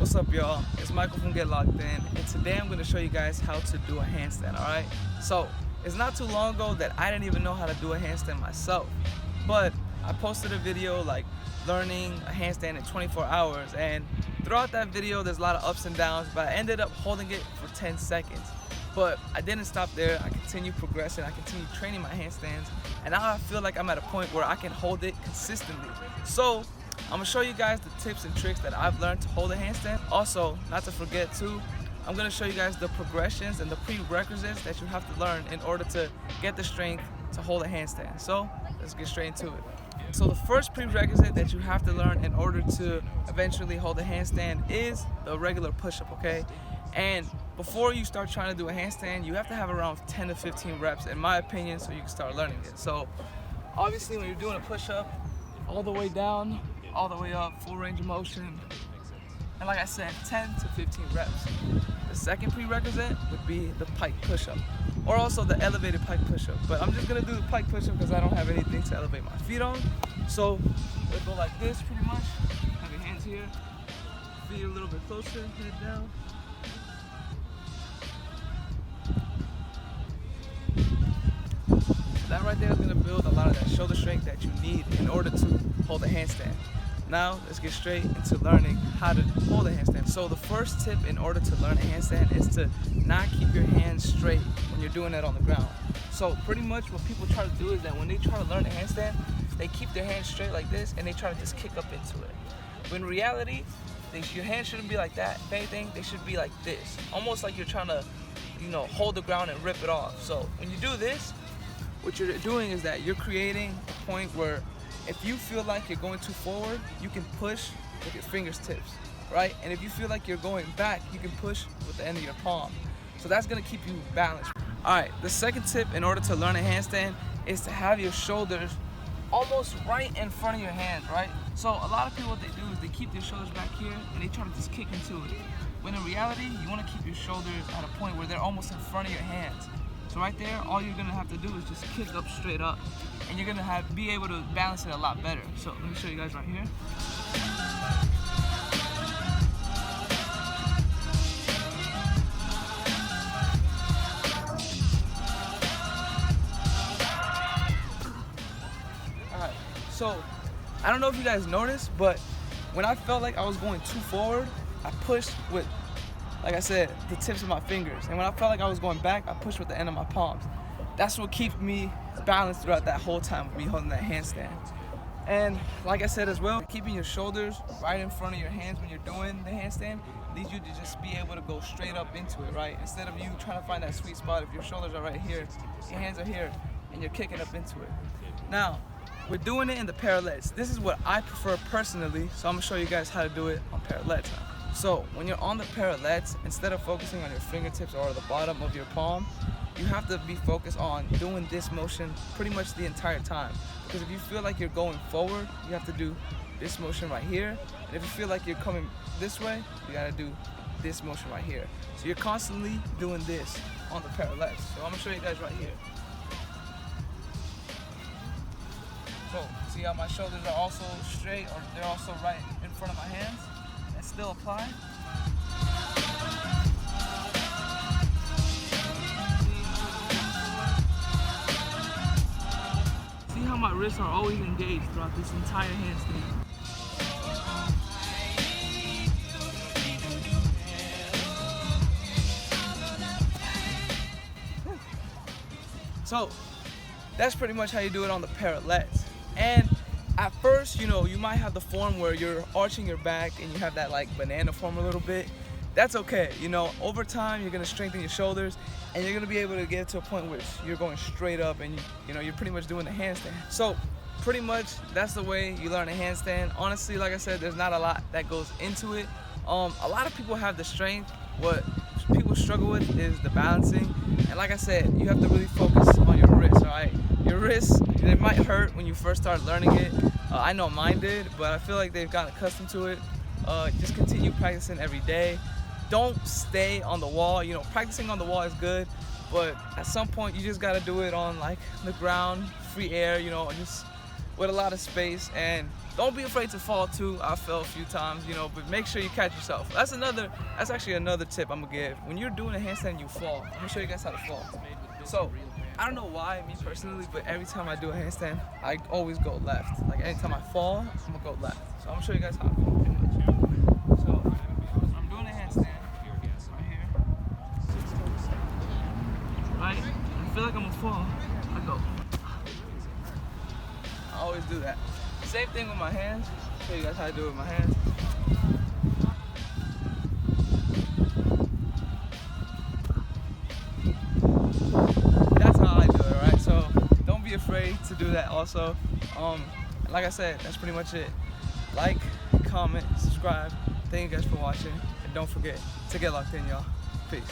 What's up, y'all? It's Michael from Get Locked In, and today I'm going to show you guys how to do a handstand, alright? So, it's not too long ago that I didn't even know how to do a handstand myself, but I posted a video like learning a handstand in 24 hours, and throughout that video there's a lot of ups and downs, but I ended up holding it for 10 seconds. But I didn't stop there. I continued progressing, I continued training my handstands, and now I feel like I'm at a point where I can hold it consistently. So I'm gonna show you guys the tips and tricks that I've learned to hold a handstand. Also, not to forget too, I'm gonna show you guys the progressions and the prerequisites that you have to learn in order to get the strength to hold a handstand. So let's get straight into it. So the first prerequisite that you have to learn in order to eventually hold a handstand is the regular push-up, okay? And before you start trying to do a handstand, you have to have around 10 to 15 reps, in my opinion, so you can start learning it. So obviously when you're doing a push-up, all the way down, all the way up, full range of motion, and like I said, 10 to 15 reps. The second prerequisite would be the pike push-up, or also the elevated pike push-up. But I'm just gonna do the pike push-up because I don't have anything to elevate my feet on. So we'll go like this pretty much. Have your hands here, feet a little bit closer, head down. That right there is going to build a lot of that shoulder strength that you need in order to hold a handstand. Now let's get straight into learning how to hold a handstand. So the first tip in order to learn a handstand is to not keep your hands straight when you're doing it on the ground. So pretty much what people try to do is that when they try to learn a handstand, they keep their hands straight like this and they try to just kick up into it. But in reality, your hands shouldn't be like that. If anything, they should be like this. Almost like you're trying to, hold the ground and rip it off. So when you do this, what you're doing is that you're creating a point where if you feel like you're going too forward, you can push with your fingertips, right? And if you feel like you're going back, you can push with the end of your palm. So that's gonna keep you balanced. All right, the second tip in order to learn a handstand is to have your shoulders almost right in front of your hands, right? So a lot of people, what they do is they keep their shoulders back here and they try to just kick into it. When in reality, you wanna keep your shoulders at a point where they're almost in front of your hands. So right there, all you're gonna have to do is just kick up straight up, and you're gonna be able to balance it a lot better. So let me show you guys right here. All right, so I don't know if you guys noticed, but when I felt like I was going too forward, I pushed with, like I said, the tips of my fingers. And when I felt like I was going back, I pushed with the end of my palms. That's what keeps me balanced throughout that whole time of me holding that handstand. And like I said as well, keeping your shoulders right in front of your hands when you're doing the handstand leads you to just be able to go straight up into it, right? Instead of you trying to find that sweet spot, if your shoulders are right here, your hands are here, and you're kicking up into it. Now, we're doing it in the parallettes. This is what I prefer personally, so I'm gonna show you guys how to do it on parallettes now. So when you're on the parallettes, instead of focusing on your fingertips or the bottom of your palm, you have to be focused on doing this motion pretty much the entire time. Because if you feel like you're going forward, you have to do this motion right here. And if you feel like you're coming this way, you gotta do this motion right here. So you're constantly doing this on the parallettes. So I'm gonna show you guys right here. So see how my shoulders are also straight, or they're also right in front of my hands? And still apply. See how my wrists are always engaged throughout this entire handstand. So that's pretty much how you do it on the parallettes. And at first, you might have the form where you're arching your back and you have that like banana form a little bit. That's okay. Over time, you're gonna strengthen your shoulders and you're gonna be able to get to a point where you're going straight up and you're pretty much doing the handstand. So pretty much that's the way you learn a handstand. Honestly, like I said, there's not a lot that goes into it. A lot of people have the strength. What people struggle with is the balancing. And like I said, you have to really focus on your wrists, all right? Your wrists, they might hurt when you first start learning it. I know mine did, but I feel like they've gotten accustomed to it. Just continue practicing every day. Don't stay on the wall. Practicing on the wall is good, but at some point you just gotta do it on like the ground, free air, just with a lot of space, and don't be afraid to fall too. I fell a few times, you know, but make sure you catch yourself. That's actually another tip I'm gonna give. When you're doing a handstand and you fall, I'm gonna show you guys how to fall. So, I don't know why, me personally, but every time I do a handstand, I always go left. Like anytime I fall, I'm gonna go left. So I'm gonna show you guys how to fall. So, I'm doing a handstand right here. Right? I feel like I'm gonna fall. I go. I always do that. Same thing with my hands. I'll show you guys how to do it with my hands. That's how I do it, right? So don't be afraid to do that also. Like I said, that's pretty much it. Like, comment, subscribe. Thank you guys for watching. And don't forget to get locked in, y'all. Peace.